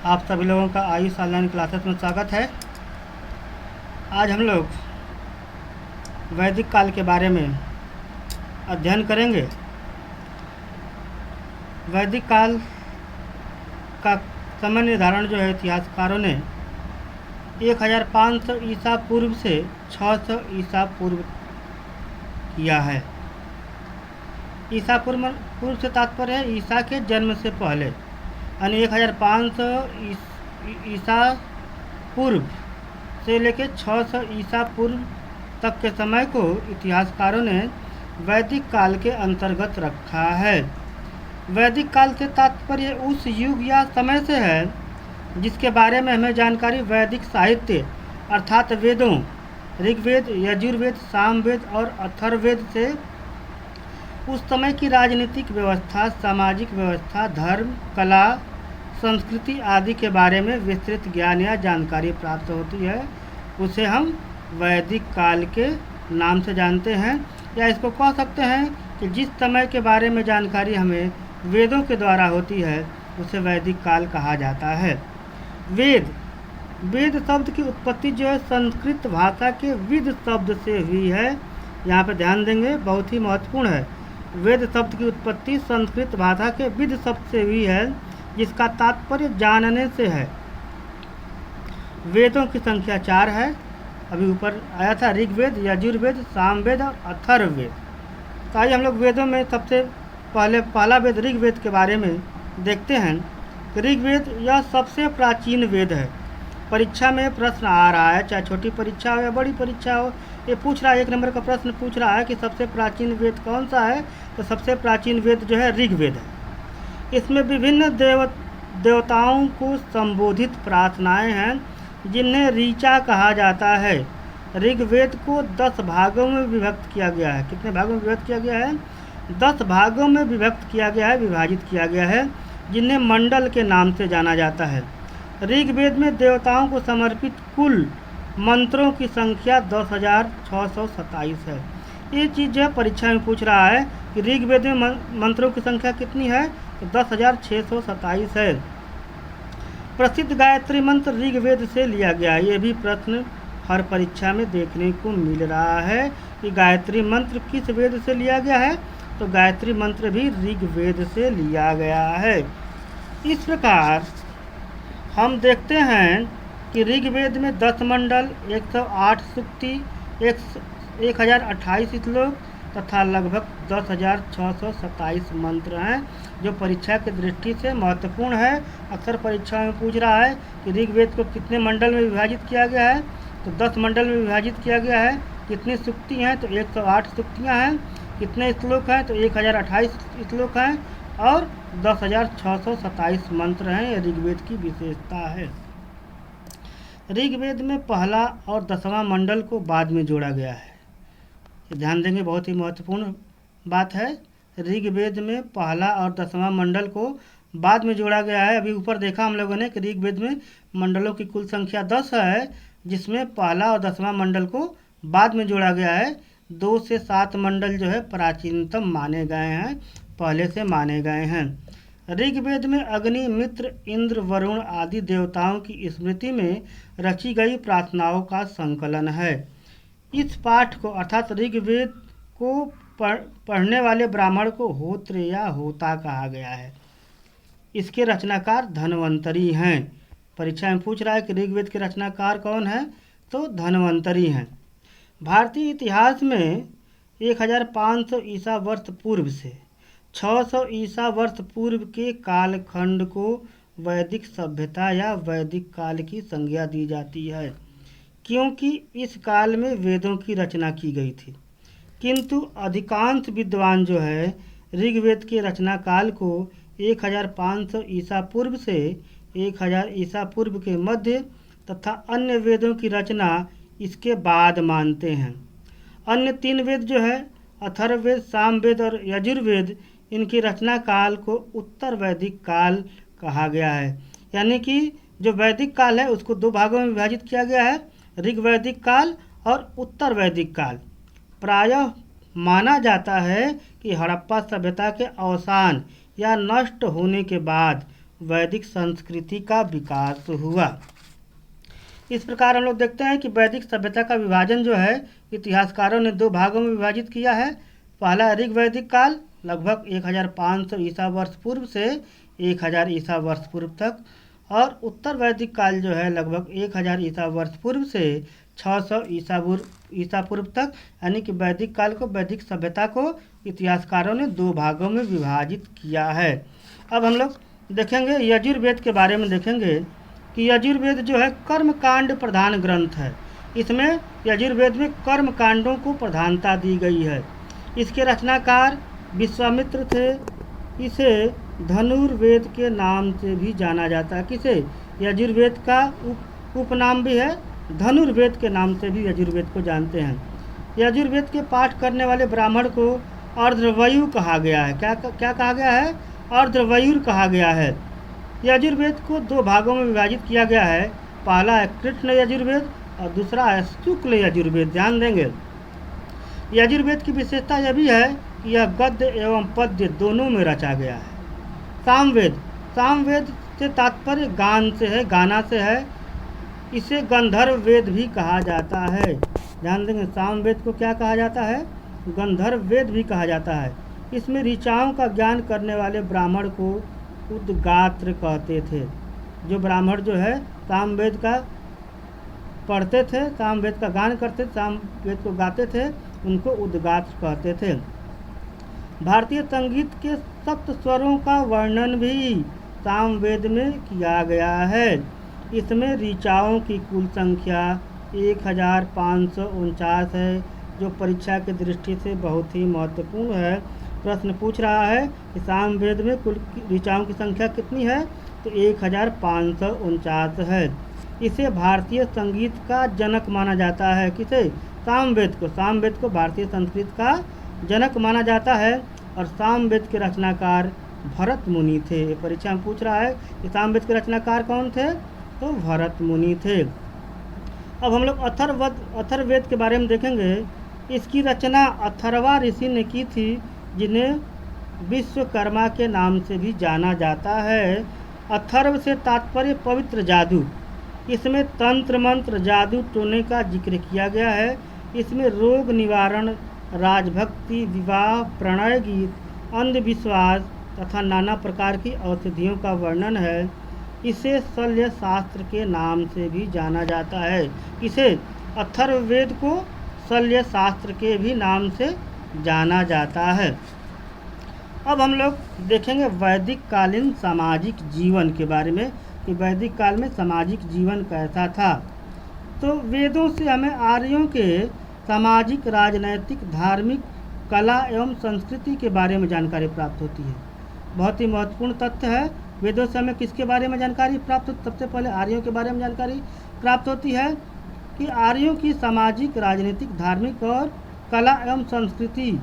आप सभी लोगों का आयुष ऑनलाइन क्लासेस में स्वागत है। आज हम लोग वैदिक काल के बारे में अध्ययन करेंगे। वैदिक काल का समय निर्धारण जो है इतिहासकारों ने 1500 ईसा पूर्व से 600 ईसा पूर्व किया है। ईसा पूर्व से तात्पर्य है ईसा के जन्म से पहले, यानी 1500 ईसा पूर्व से लेकर 600 ईसा पूर्व तक के समय को इतिहासकारों ने वैदिक काल के अंतर्गत रखा है। वैदिक काल से तात्पर्य उस युग या समय से है जिसके बारे में हमें जानकारी वैदिक साहित्य अर्थात वेदों ऋग्वेद, यजुर्वेद, सामवेद और अथर्ववेद से उस समय की राजनीतिक व्यवस्था, सामाजिक व्यवस्था, धर्म, कला, संस्कृति आदि के बारे में विस्तृत ज्ञान या जानकारी प्राप्त होती है। उसे हम वैदिक काल के नाम से जानते हैं, या इसको कह सकते हैं कि जिस समय के बारे में जानकारी हमें वेदों के द्वारा होती है उसे वैदिक काल कहा जाता है। वेद शब्द की उत्पत्ति जो है संस्कृत भाषा के विद शब्द से हुई है। यहाँ पर ध्यान देंगे, बहुत ही महत्वपूर्ण है। वेद शब्द की उत्पत्ति संस्कृत भाषा के विद शब्द से हुई है, जिसका तात्पर्य जानने से है। वेदों की संख्या 4 है। अभी ऊपर आया था ऋग्वेद, यजुर्वेद, सामवेद और अथर्ववेद। तो आइए हम लोग वेदों में सबसे पहला वेद ऋग्वेद के बारे में देखते हैं। ऋग्वेद यह सबसे प्राचीन वेद है। परीक्षा में प्रश्न आ रहा है, चाहे छोटी परीक्षा हो या बड़ी परीक्षा हो, ये पूछ रहा है, 1 नंबर का प्रश्न पूछ रहा है कि सबसे प्राचीन वेद कौन सा है। तो सबसे प्राचीन वेद जो है ऋग्वेद है। इसमें विभिन्न देवताओं को संबोधित प्रार्थनाएं हैं, जिन्हें ऋचा कहा जाता है। ऋग्वेद को 10 भागों में विभक्त किया गया है। कितने भागों में विभक्त किया गया है? 10 भागों में विभक्त किया गया है, विभाजित किया गया है, जिन्हें मंडल के नाम से जाना जाता है। ऋग्वेद में देवताओं को समर्पित कुल मंत्रों की संख्या 10,627 है। ये चीज़ जो है परीक्षा में पूछ रहा है कि ऋग्वेद में मंत्रों की संख्या कितनी है, तो 10,627 है। प्रसिद्ध गायत्री मंत्र ऋग्वेद से लिया गया। ये भी प्रश्न हर परीक्षा में देखने को मिल रहा है कि गायत्री मंत्र किस वेद से लिया गया है। तो गायत्री मंत्र भी ऋग्वेद से लिया गया है। इस प्रकार हम देखते हैं कि ऋग्वेद में 10 मंडल, 108 सूक्ति, 1028 श्लोक तथा लगभग 10,627 मंत्र हैं, जो परीक्षा की दृष्टि से महत्वपूर्ण है। अक्सर परीक्षा में पूछ रहा है कि ऋग्वेद को कितने मंडल में विभाजित किया गया है। तो 10 मंडल में विभाजित किया गया है। कितनी सूक्ति हैं? तो 108 सूक्तियाँ हैं। कितने श्लोक हैं? तो 1028 श्लोक हैं और 10,627 मंत्र हैं। यह ऋग्वेद की विशेषता है। ऋग्वेद में पहला और 10वां मंडल को बाद में जोड़ा गया है। ध्यान देंगे, बहुत ही महत्वपूर्ण बात है। ऋग्वेद में पहला और 10वां मंडल को बाद में जोड़ा गया है। अभी ऊपर देखा हम लोगों ने कि ऋग्वेद में मंडलों की कुल संख्या 10 है, जिसमें पहला और 10वां मंडल को बाद में जोड़ा गया है। 2 से 7 मंडल जो है प्राचीनतम माने गए हैं, पहले से माने गए हैं। ऋग्वेद में अग्नि, मित्र, इंद्र, वरुण आदि देवताओं की स्मृति में रची गई प्रार्थनाओं का संकलन है। इस पाठ को अर्थात ऋग्वेद को पढ़ने वाले ब्राह्मण को होत्र या होता कहा गया है। इसके रचनाकार धन्वंतरी हैं। परीक्षा में पूछ रहा है कि ऋग्वेद के रचनाकार कौन है, तो धन्वंतरी हैं। भारतीय इतिहास में 1500 ईसा वर्ष पूर्व से 600 ईसा वर्ष पूर्व के कालखंड को वैदिक सभ्यता या वैदिक काल की संज्ञा दी जाती है, क्योंकि इस काल में वेदों की रचना की गई थी। किंतु अधिकांश विद्वान जो है ऋग्वेद के रचना काल को 1500 ईसा पूर्व से 1000 ईसा पूर्व के मध्य तथा अन्य वेदों की रचना इसके बाद मानते हैं। अन्य 3 वेद जो है अथर्ववेद, सामवेद और यजुर्वेद, इनकी रचना काल को उत्तर वैदिक काल कहा गया है। यानी कि जो वैदिक काल है उसको 2 भागों में विभाजित किया गया है, ऋग्वैदिक काल और उत्तर वैदिक काल। प्रायः माना जाता है कि हड़प्पा सभ्यता के अवसान या नष्ट होने के बाद वैदिक संस्कृति का विकास हुआ। इस प्रकार हम लोग देखते हैं कि वैदिक सभ्यता का विभाजन जो है इतिहासकारों ने 2 भागों में विभाजित किया है। पहला ऋग वैदिक काल लगभग 1500 ईसा वर्ष पूर्व से 1000 ईसा वर्ष पूर्व तक, और उत्तर वैदिक काल जो है लगभग 1000 ईसा वर्ष पूर्व से 600 ईसा पूर्व तक। यानी कि वैदिक काल को, वैदिक सभ्यता को इतिहासकारों ने 2 भागों में विभाजित किया है। अब हम लोग देखेंगे यजुर्वेद के बारे में, देखेंगे कि यजुर्वेद जो है कर्मकांड प्रधान ग्रंथ है। इसमें यजुर्वेद में कर्म कांडों को प्रधानता दी गई है। इसके रचनाकार विश्वामित्र थे। इसे धनुर्वेद के नाम से भी जाना जाता है। किसे? यजुर्वेद का उपनाम भी है, धनुर्वेद के नाम से भी यजुर्वेद को जानते हैं। यजुर्वेद के पाठ करने वाले ब्राह्मण को अर्धवयु कहा गया है। क्या कहा गया है? अर्धवयुर कहा गया है। यजुर्वेद को 2 भागों में विभाजित किया गया है। पहला है कृष्ण यजुर्वेद और दूसरा है शुक्ल यजुर्वेद। ध्यान देंगे, यजुर्वेद की विशेषता यह भी है कि यह गद्य एवं पद्य दोनों में रचा गया है। सामवेद, सामवेद से तात्पर्य गान से है, गाना से है। इसे गंधर्व वेद भी कहा जाता है। ध्यान देंगे, सामवेद को क्या कहा जाता है? गंधर्व वेद भी कहा जाता है। इसमें ऋचाओं का ज्ञान करने वाले ब्राह्मण को उद्गात्र कहते थे। जो ब्राह्मण जो है सामवेद का पढ़ते थे, सामवेद का गान करते, सामवेद को गाते थे, उनको उद्गात्र कहते थे। भारतीय संगीत के सप्त स्वरों का वर्णन भी सामवेद में किया गया है। इसमें ऋचाओं की कुल संख्या 1549 है, जो परीक्षा की दृष्टि से बहुत ही महत्वपूर्ण है। प्रश्न पूछ रहा है कि सामवेद में कुल ऋचाओं की संख्या कितनी है, तो 1549 है। इसे भारतीय संगीत का जनक माना जाता है। किसे? सामवेद को। सामवेद को भारतीय संस्कृत का जनक माना जाता है। और सामवेद के रचनाकार भरत मुनि थे। ये परीक्षा में पूछ रहा है कि सामवेद के रचनाकार कौन थे, तो भरत मुनि थे। अब हम लोग अथर्ववेद के बारे में देखेंगे। इसकी रचना अथर्वा ऋषि ने की थी, जिन्हें विश्वकर्मा के नाम से भी जाना जाता है। अथर्व से तात्पर्य पवित्र जादू। इसमें तंत्र मंत्र, जादू टोने का जिक्र किया गया है। इसमें रोग निवारण, राजभक्ति, विवाह, प्रणय गीत, अंधविश्वास तथा नाना प्रकार की औषधियों का वर्णन है। इसे शल्य शास्त्र के नाम से भी जाना जाता है। इसे अथर्ववेद को शल्य शास्त्र के भी नाम से जाना जाता है। अब हम लोग देखेंगे वैदिक कालीन सामाजिक जीवन के बारे में कि वैदिक काल में सामाजिक जीवन कैसा था। तो वेदों से हमें आर्यों के सामाजिक, राजनैतिक, धार्मिक, कला एवं संस्कृति के बारे में जानकारी प्राप्त होती है। बहुत ही महत्वपूर्ण तथ्य है। वेदों से हमें किसके बारे में जानकारी प्राप्त होती? सबसे पहले आर्यों के बारे में जानकारी प्राप्त होती है कि आर्यों की सामाजिक, राजनीतिक, धार्मिक और कला एवं संस्कृति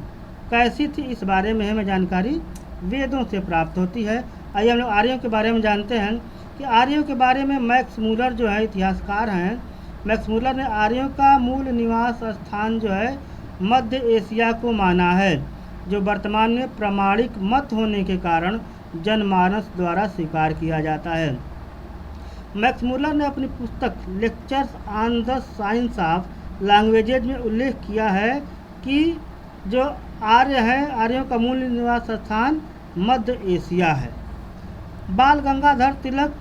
कैसी थी, इस बारे में हमें जानकारी वेदों से प्राप्त होती है। आइए हम लोग आर्यों के बारे में जानते हैं कि आर्यों के बारे में मैक्स मूलर जो है इतिहासकार हैं, मैक्स मूलर ने आर्यों का मूल निवास स्थान जो है मध्य एशिया को माना है, जो वर्तमान में प्रामाणिक मत होने के कारण जनमानस द्वारा स्वीकार किया जाता है। मैक्स मूलर ने अपनी पुस्तक lectures on the science of languages में उल्लेख किया है कि जो आर्य है, आर्यों का मूल निवास स्थान मध्य एशिया है। बाल गंगाधर तिलक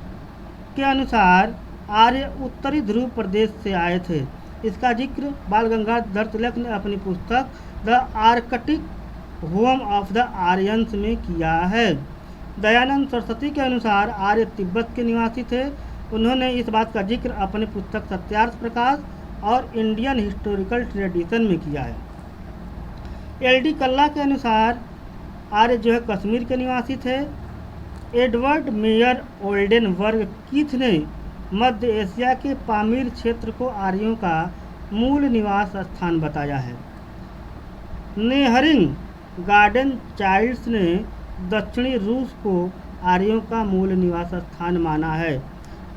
के अनुसार आर्य उत्तरी ध्रुव प्रदेश से आए थे। इसका जिक्र बाल गंगाधर तिलक ने अपनी पुस्तक the Arctic home of the Aryans में किया है। दयानंद सरस्वती के अनुसार आर्य तिब्बत के निवासी थे। उन्होंने इस बात का जिक्र अपनी पुस्तक सत्यार्थ प्रकाश और इंडियन हिस्टोरिकल ट्रेडिशन में किया है। एल.डी. कल्ला के अनुसार आर्य जो है कश्मीर के निवासी थे। एडवर्ड मेयर ओल्डेनबर्ग कीथ ने मध्य एशिया के पामीर क्षेत्र को आर्यों का मूल निवास स्थान बताया है। नेहरिंग गार्डन चाइल्ड्स ने दक्षिणी रूस को आर्यों का मूल निवास स्थान माना है।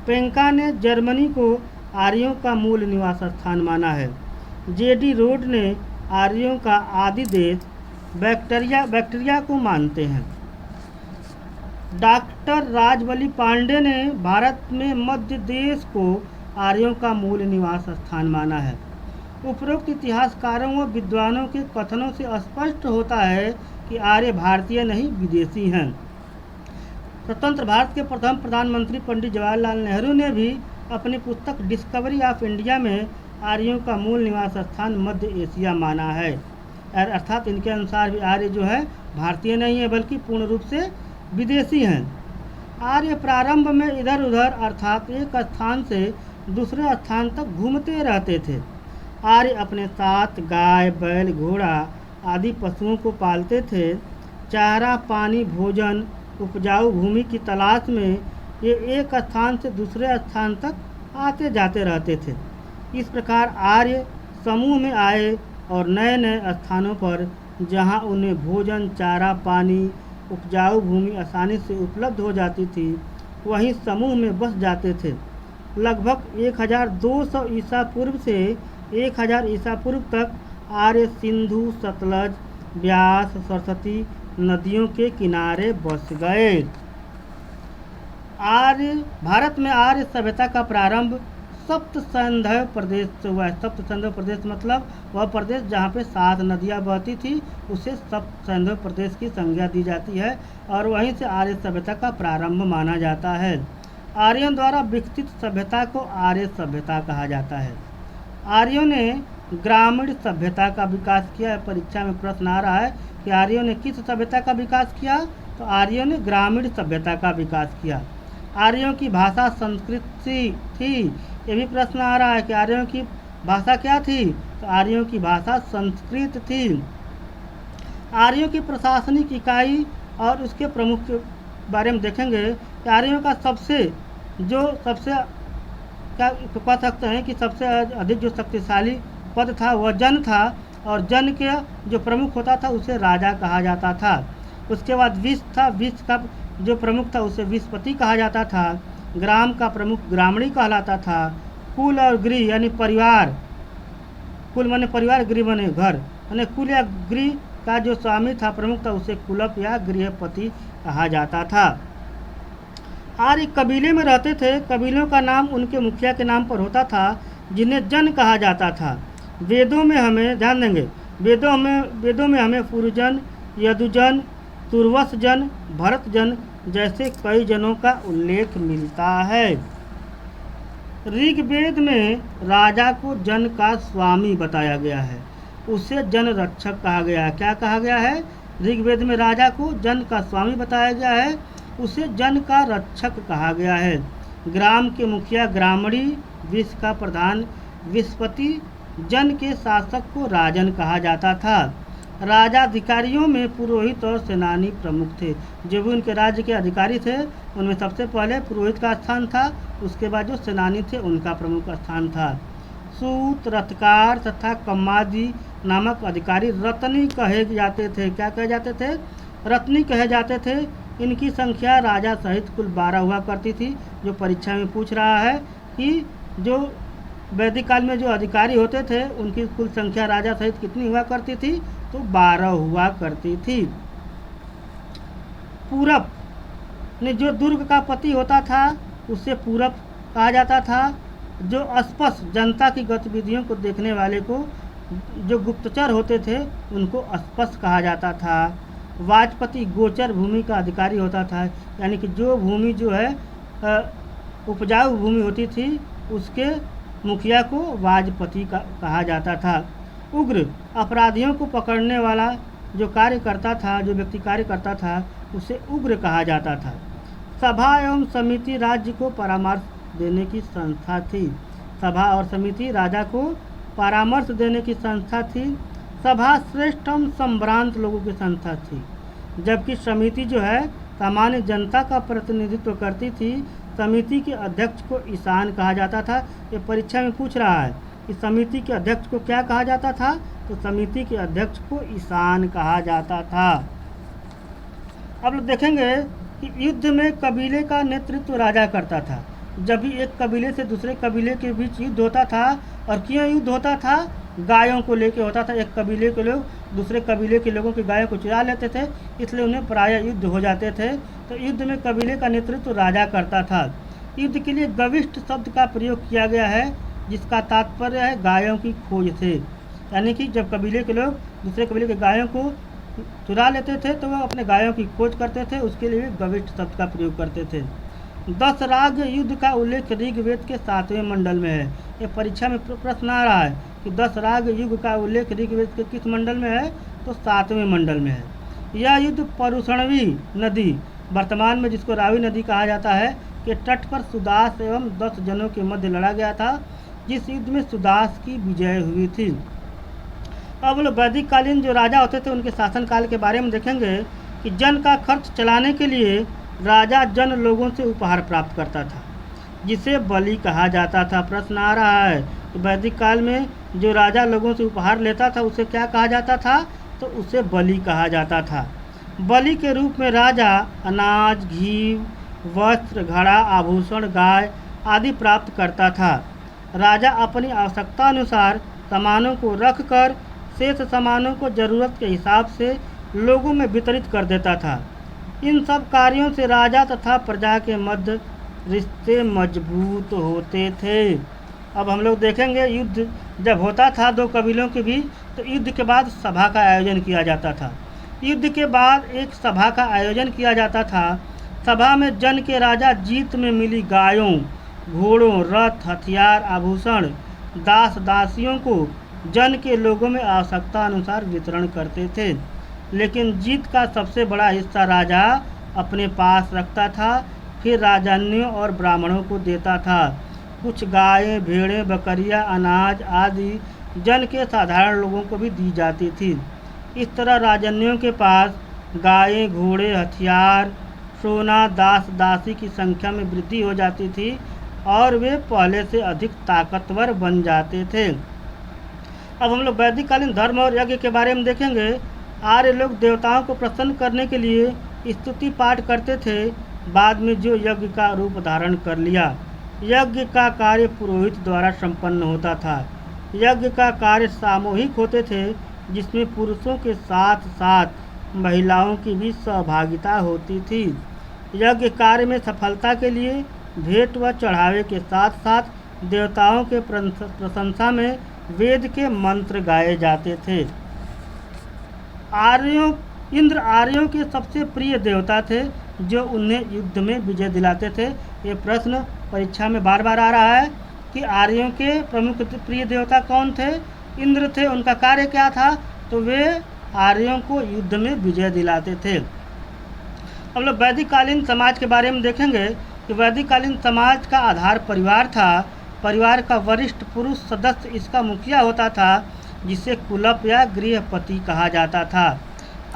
पेंका ने जर्मनी को आर्यों का मूल निवास स्थान माना है। जे.डी. रोड ने आर्यों का आदि देश बैक्ट्रिया को मानते हैं। डॉक्टर राजबली पांडे ने भारत में मध्य देश को आर्यों का मूल निवास स्थान माना है। उपरोक्त इतिहासकारों व विद्वानों के कथनों से स्पष्ट होता है कि आर्य भारतीय नहीं विदेशी हैं। स्वतंत्र भारत के प्रथम प्रधानमंत्री पंडित जवाहरलाल नेहरू ने भी अपनी पुस्तक डिस्कवरी ऑफ इंडिया में आर्यों का मूल निवास स्थान मध्य एशिया माना है। अर्थात इनके अनुसार भी आर्य जो है भारतीय नहीं है बल्कि पूर्ण रूप से विदेशी हैं। आर्य प्रारंभ में इधर उधर अर्थात एक स्थान से दूसरे स्थान तक घूमते रहते थे। आर्य अपने साथ गाय, बैल, घोड़ा आदि पशुओं को पालते थे। चारा, पानी, भोजन, उपजाऊ भूमि की तलाश में ये एक स्थान से दूसरे स्थान तक आते जाते रहते थे। इस प्रकार आर्य समूह में आए और नए नए स्थानों पर जहाँ उन्हें भोजन, चारा, पानी, उपजाऊ भूमि आसानी से उपलब्ध हो जाती थी वहीं समूह में बस जाते थे। लगभग 1200 ईसा पूर्व से 1000 ईसा पूर्व तक आर्य सिंधु, सतलज, ब्यास, सरस्वती नदियों के किनारे बस गए। भारत में आर्य सभ्यता का प्रारंभ सप्त सैंधव प्रदेश से हुआ है। सप्त सैंधव प्रदेश मतलब वह प्रदेश जहाँ पे 7 नदियाँ बहती थी उसे सप्त सैंधव प्रदेश की संज्ञा दी जाती है और वहीं से आर्य सभ्यता का प्रारंभ माना जाता है। आर्यों द्वारा विकसित सभ्यता को आर्य सभ्यता कहा जाता है। आर्यों ने ग्रामीण सभ्यता का विकास किया। परीक्षा में प्रश्न आ रहा है कि आर्यों ने किस सभ्यता का विकास किया, तो आर्यों ने ग्रामीण सभ्यता का विकास किया। आर्यों की भाषा संस्कृत थी। ये भी प्रश्न आ रहा है कि आर्यों की भाषा क्या थी, तो आर्यों की भाषा संस्कृत थी। आर्यों की प्रशासनिक इकाई और उसके प्रमुख के बारे में देखेंगे कि आर्यों का सबसे क्या कह सकते हैं कि सबसे अधिक जो शक्तिशाली पद था वह जन था और जन के जो प्रमुख होता था उसे राजा कहा जाता था। उसके बाद विष था, विष का जो प्रमुख था उसे विषपति कहा जाता था। ग्राम का प्रमुख ग्रामणी कहलाता था। कुल और गृह यानी परिवार, कुल माने परिवार, गृह माने घर, यानी कुल या गृह का जो स्वामी था, प्रमुख था, उसे कुलप या गृहपति कहा जाता था। आर्य कबीले में रहते थे। कबीलों का नाम उनके मुखिया के नाम पर होता था जिन्हें जन कहा जाता था। वेदों में हमें ध्यान देंगे, वेदों में हमें पुरुजन, यदुजन, तुर्वस जन, भरत जन जैसे कई जनों का उल्लेख मिलता है। ऋग्वेद में राजा को जन का स्वामी बताया गया है, उसे जन रक्षक कहा गया है। क्या कहा गया है? ऋग्वेद में राजा को जन का स्वामी बताया गया है, उसे जन का रक्षक कहा गया है। ग्राम के मुखिया ग्रामणी, विष का प्रधान विषपति, जन के शासक को राजन कहा जाता था। राजाधिकारियों में पुरोहित और सेनानी प्रमुख थे। जो भी उनके राज्य के अधिकारी थे उनमें सबसे पहले पुरोहित का स्थान था, उसके बाद जो सेनानी थे उनका प्रमुख स्थान था। सूत, रथकार तथा कम्माजी नामक अधिकारी रत्नी कहे जाते थे। क्या कहे जाते थे? रत्नी कहे जाते थे। इनकी संख्या राजा सहित कुल 12 हुआ करती थी। जो परीक्षा में पूछ रहा है कि जो वैदिक काल में जो अधिकारी होते थे उनकी कुल संख्या राजा सहित कितनी हुआ करती थी, तो 12 हुआ करती थी। पूरब ने जो दुर्ग का पति होता था उसे पूरब कहा जाता था। जो स्पष्ट जनता की गतिविधियों को देखने वाले को जो गुप्तचर होते थे उनको स्पष्ट कहा जाता था। वाजपति गोचर भूमि का अधिकारी होता था, यानी कि जो भूमि जो है उपजाऊ भूमि होती थी उसके मुखिया को वाजपति कहा जाता था। उग्र अपराधियों को पकड़ने वाला जो कार्य करता था, जो व्यक्ति कार्य करता था उसे उग्र कहा जाता था। सभा एवं समिति राज्य को परामर्श देने की संस्था थी। सभा और समिति राजा को परामर्श देने की संस्था थी। सभा श्रेष्ठ एवं संभ्रांत लोगों की संस्था थी, जबकि समिति जो है सामान्य जनता का प्रतिनिधित्व करती थी। समिति के अध्यक्ष को ईशान कहा जाता था। ये परीक्षा में पूछ रहा है कि समिति के अध्यक्ष को क्या कहा जाता था, तो समिति के अध्यक्ष को ईशान कहा जाता था। अब लोग देखेंगे कि युद्ध में कबीले का नेतृत्व राजा करता था। जब भी एक कबीले से दूसरे कबीले के बीच युद्ध होता था, और क्यों युद्ध होता था, गायों को लेके होता था। एक कबीले के लोग दूसरे कबीले के लोगों की गायों को चुरा लेते थे, इसलिए उन्हें प्रायः युद्ध हो जाते थे। तो युद्ध में कबीले का नेतृत्व राजा करता था। युद्ध के लिए गविष्ट शब्द का प्रयोग किया गया है, जिसका तात्पर्य है गायों की खोज से। यानी कि जब कबीले के लोग दूसरे कबीले के गायों को चुरा लेते थे तो वह अपने गायों की खोज करते थे, उसके लिए गविष्ट शब्द का प्रयोग करते थे। 10 राग युद्ध का उल्लेख ऋग्वेद के 7वें मंडल में है। ये परीक्षा में प्रश्न आ रहा है कि 10 राग युग का उल्लेख ऋग्वेद के किस मंडल में है, तो 7वें मंडल में है। यह युद्ध परुषणवी नदी, वर्तमान में जिसको रावी नदी कहा जाता है, के तट पर सुदास एवं 10 जनों के मध्य लड़ा गया था, जिस युद्ध में सुदास की विजय हुई थी। अब लोग वैदिक कालीन जो राजा होते थे उनके शासनकाल के बारे में देखेंगे कि जन का खर्च चलाने के लिए राजा जन लोगों से उपहार प्राप्त करता था, जिसे बलि कहा जाता था। प्रश्न आ रहा है कि वैदिक काल में जो राजा लोगों से उपहार लेता था उसे क्या कहा जाता था, तो उसे बलि कहा जाता था। बलि के रूप में राजा अनाज, घी, वस्त्र, घड़ा, आभूषण, गाय आदि प्राप्त करता था। राजा अपनी आवश्यकता अनुसार सामानों को रखकर शेष सामानों को जरूरत के हिसाब से लोगों में वितरित कर देता था। इन सब कार्यों से राजा तथा प्रजा के मध्य रिश्ते मजबूत होते थे। अब हम लोग देखेंगे युद्ध जब होता था दो कबीलों के बीच, तो युद्ध के बाद सभा का आयोजन किया जाता था। युद्ध के बाद एक सभा का आयोजन किया जाता था। सभा में जन के राजा जीत में मिली गायों, घोड़ों, रथ, हथियार, आभूषण, दास दासियों को जन के लोगों में आवश्यकता अनुसार वितरण करते थे। लेकिन जीत का सबसे बड़ा हिस्सा राजा अपने पास रखता था, फिर राजन्यों और ब्राह्मणों को देता था। कुछ गायें, भेड़ें, बकरियां, अनाज आदि जन के साधारण लोगों को भी दी जाती थी। इस तरह राजन्यों के पास गायें, घोड़े, हथियार, सोना, दास दासी की संख्या में वृद्धि हो जाती थी और वे पहले से अधिक ताकतवर बन जाते थे। अब हम लोग वैदिक कालीन धर्म और यज्ञ के बारे में देखेंगे। आर्य लोग देवताओं को प्रसन्न करने के लिए स्तुति पाठ करते थे, बाद में जो यज्ञ का रूप धारण कर लिया। यज्ञ का कार्य पुरोहित द्वारा संपन्न होता था। यज्ञ का कार्य सामूहिक होते थे, जिसमें पुरुषों के साथ साथ महिलाओं की भी सहभागिता होती थी। यज्ञ कार्य में सफलता के लिए भेंट व चढ़ावे के साथ साथ देवताओं के प्रशंसा में वेद के मंत्र गाए जाते थे। इंद्र आर्यों के सबसे प्रिय देवता थे, जो उन्हें युद्ध में विजय दिलाते थे। ये प्रश्न परीक्षा में बार बार आ रहा है कि आर्यों के प्रमुख प्रिय देवता कौन थे। इंद्र थे। उनका कार्य क्या था, तो वे आर्यों को युद्ध में विजय दिलाते थे। अब लोग वैदिक कालीन समाज के बारे में देखेंगे कि वैदिक कालीन समाज का आधार परिवार था। परिवार का वरिष्ठ पुरुष सदस्य इसका मुखिया होता था, जिसे कुलप या गृहपति कहा जाता था।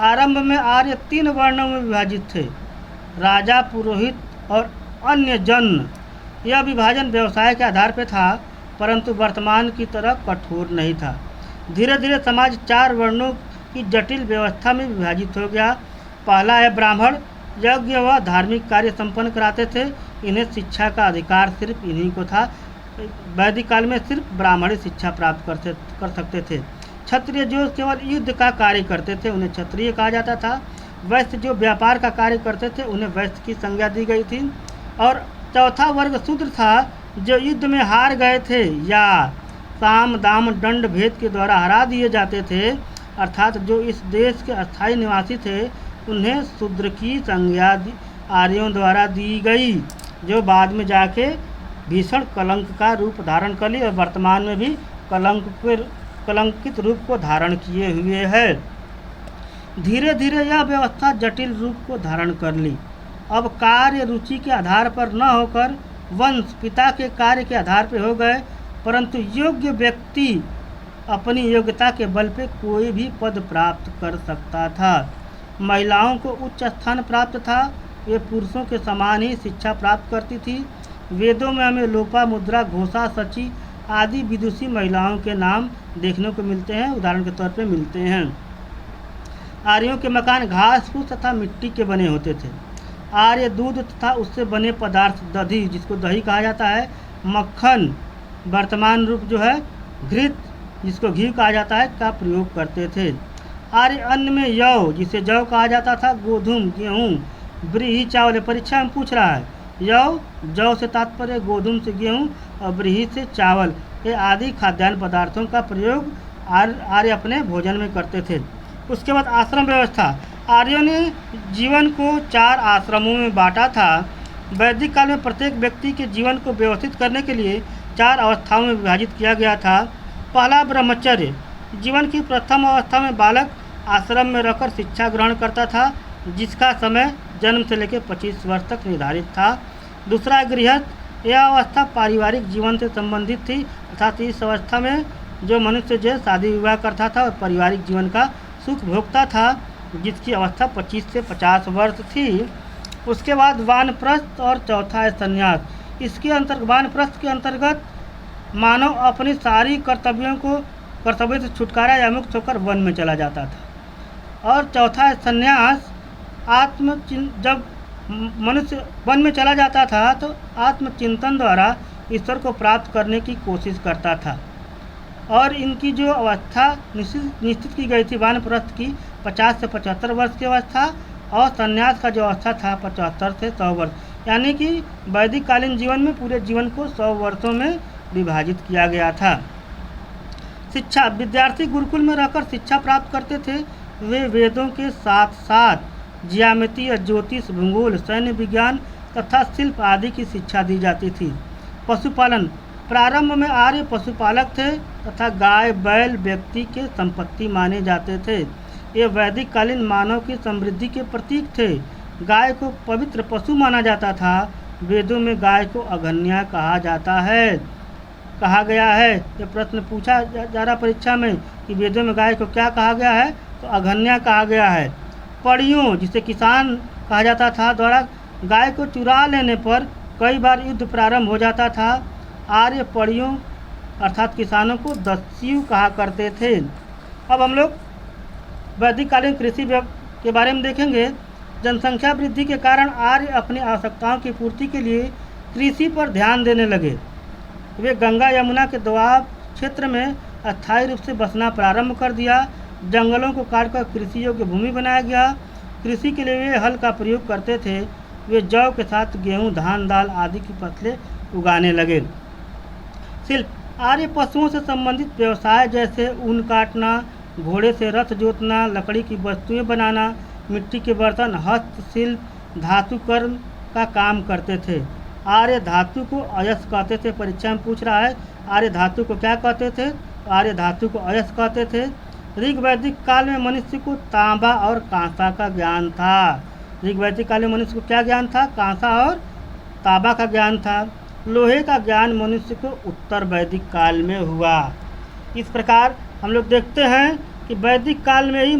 आरंभ में आर्य 3 वर्णों में विभाजित थे, राजा, पुरोहित और अन्य जन। यह विभाजन व्यवसाय के आधार पर था, परंतु वर्तमान की तरह कठोर नहीं था। धीरे धीरे समाज 4 वर्णों की जटिल व्यवस्था में विभाजित हो गया। पहला है ब्राह्मण। यज्ञ व धार्मिक कार्य संपन्न कराते थे। इन्हें शिक्षा का अधिकार सिर्फ इन्हीं को था। वैदिक काल में सिर्फ ब्राह्मण ही शिक्षा प्राप्त कर सकते थे। क्षत्रिय जो केवल युद्ध का कार्य करते थे, उन्हें क्षत्रिय कहा जाता था। वैश्य जो व्यापार का कार्य करते थे, उन्हें वैश्य की संज्ञा दी गई थी। और चौथा वर्ग शूद्र था, जो युद्ध में हार गए थे या साम दाम दंड भेद के द्वारा हरा दिए जाते थे, अर्थात जो इस देश के अस्थायी निवासी थे, उन्हें शूद्र की संज्ञा आर्यों द्वारा दी गई, जो बाद में जाके भीषण कलंक का रूप धारण कर ली और वर्तमान में भी कलंकित रूप को धारण किए हुए है। धीरे धीरे यह व्यवस्था जटिल रूप को धारण कर ली। अब कार्य रुचि के आधार पर न होकर वंश पिता के कार्य के आधार पर हो गए, परंतु योग्य व्यक्ति अपनी योग्यता के बल पे कोई भी पद प्राप्त कर सकता था। महिलाओं को उच्च स्थान प्राप्त था। वे पुरुषों के समान ही शिक्षा प्राप्त करती थी। वेदों में हमें लोपा मुद्रा, घोषा, सची आदि विदुषी महिलाओं के नाम देखने को मिलते हैं, उदाहरण के तौर पे मिलते हैं। आर्यों के मकान घास फूस तथा मिट्टी के बने होते थे। आर्य दूध तथा उससे बने पदार्थ दही, जिसको दही कहा जाता है, मक्खन, वर्तमान रूप जो है घृत, जिसको घी कहा जाता है, का प्रयोग करते थे। आर्य अन्न में यौ, जिसे जौ कहा जाता था, गोधूम गेहूँ, व्रीहि चावल। ये परीक्षा में पूछ रहा है। यौ, जौ से तात्पर्य, गोधूम से गेहूँ और व्रीहि से चावल, ये आदि खाद्यान्न पदार्थों का प्रयोग आर्य अपने भोजन में करते थे। उसके बाद आश्रम व्यवस्था। आर्यों ने जीवन को 4 आश्रमों में बांटा था। वैदिक काल में प्रत्येक व्यक्ति के जीवन को व्यवस्थित करने के लिए 4 अवस्थाओं में विभाजित किया गया था। पहला, ब्रह्मचर्य। जीवन की प्रथम अवस्था में बालक आश्रम में रहकर शिक्षा ग्रहण करता था, जिसका समय जन्म से लेकर 25 वर्ष तक निर्धारित था। दूसरा, गृहस्थ। यह अवस्था पारिवारिक जीवन से संबंधित थी, अर्थात इस अवस्था में जो मनुष्य जो शादी विवाह करता था और पारिवारिक जीवन का सुख भोगता था, जिसकी अवस्था 25 से 50 वर्ष थी। उसके बाद वानप्रस्थ और चौथा है संन्यास। इसके अंतर्गत वानप्रस्थ के अंतर्गत मानव अपनी सारी कर्तव्यों से छुटकारा या मुक्त होकर वन में चला जाता था। और चौथा है संन्यास। जब मनुष्य वन में चला जाता था तो आत्मचिंतन द्वारा ईश्वर को प्राप्त करने की कोशिश करता था। और इनकी जो अवस्था निश्चित की गई थी वानप्रस्थ की 50 से 75 वर्ष की अवस्था, और संन्यास का जो अवस्था था 75 से 100 वर्ष, यानी कि वैदिक कालीन जीवन में पूरे जीवन को 100 वर्षों में विभाजित किया गया था। शिक्षा। विद्यार्थी गुरुकुल में रहकर शिक्षा प्राप्त करते थे। वे वेदों के साथ साथ ज्यामिति, ज्योतिष, भूगोल, सैन्य विज्ञान तथा शिल्प आदि की शिक्षा दी जाती थी। पशुपालन। प्रारंभ में आर्य पशुपालक थे तथा गाय बैल व्यक्ति के संपत्ति माने जाते थे। ये वैदिक कालीन मानव की समृद्धि के प्रतीक थे। गाय को पवित्र पशु माना जाता था। वेदों में गाय को अघन्या कहा गया है। ये प्रश्न पूछा जा रहा परीक्षा में कि वेदों में गाय को क्या कहा गया है, तो अघन्या कहा गया है। पड़ियों, जिसे किसान कहा जाता था, द्वारा गाय को चुरा लेने पर कई बार युद्ध प्रारंभ हो जाता था। आर्य पड़ियों अर्थात किसानों को दस्यु कहा करते थे। अब हम लोग वैदिक कालीन कृषि के बारे में देखेंगे। जनसंख्या वृद्धि के कारण आर्य अपनी आवश्यकताओं की पूर्ति के लिए कृषि पर ध्यान देने लगे। वे गंगा यमुना के दोआब क्षेत्र में अस्थायी रूप से बसना प्रारंभ कर दिया। जंगलों को काटकर कृषि योग्य भूमि बनाया गया। कृषि के लिए वे हल का प्रयोग करते थे। वे जौ के साथ गेहूँ, धान, दाल आदि की फसलें उगाने लगे। शिल्प। आर्य पशुओं से संबंधित व्यवसाय जैसे ऊन काटना, घोड़े से रथ जोतना, लकड़ी की वस्तुएं बनाना, मिट्टी के बर्तन, हस्तशिल्प, धातु कर्म का काम करते थे। आर्य धातु को अयस कहते थे। परीक्षा में पूछ रहा है आर्य धातु को क्या कहते थे, तो आर्य धातु को अयस कहते थे। ऋग वैदिक काल में मनुष्य को तांबा और कांसा का ज्ञान था। ऋग वैदिक काल में मनुष्य को क्या ज्ञान था, कांसा और तांबा का ज्ञान था। लोहे का ज्ञान मनुष्य को उत्तर वैदिक काल में हुआ। इस प्रकार हम लोग देखते हैं कि वैदिक काल में ही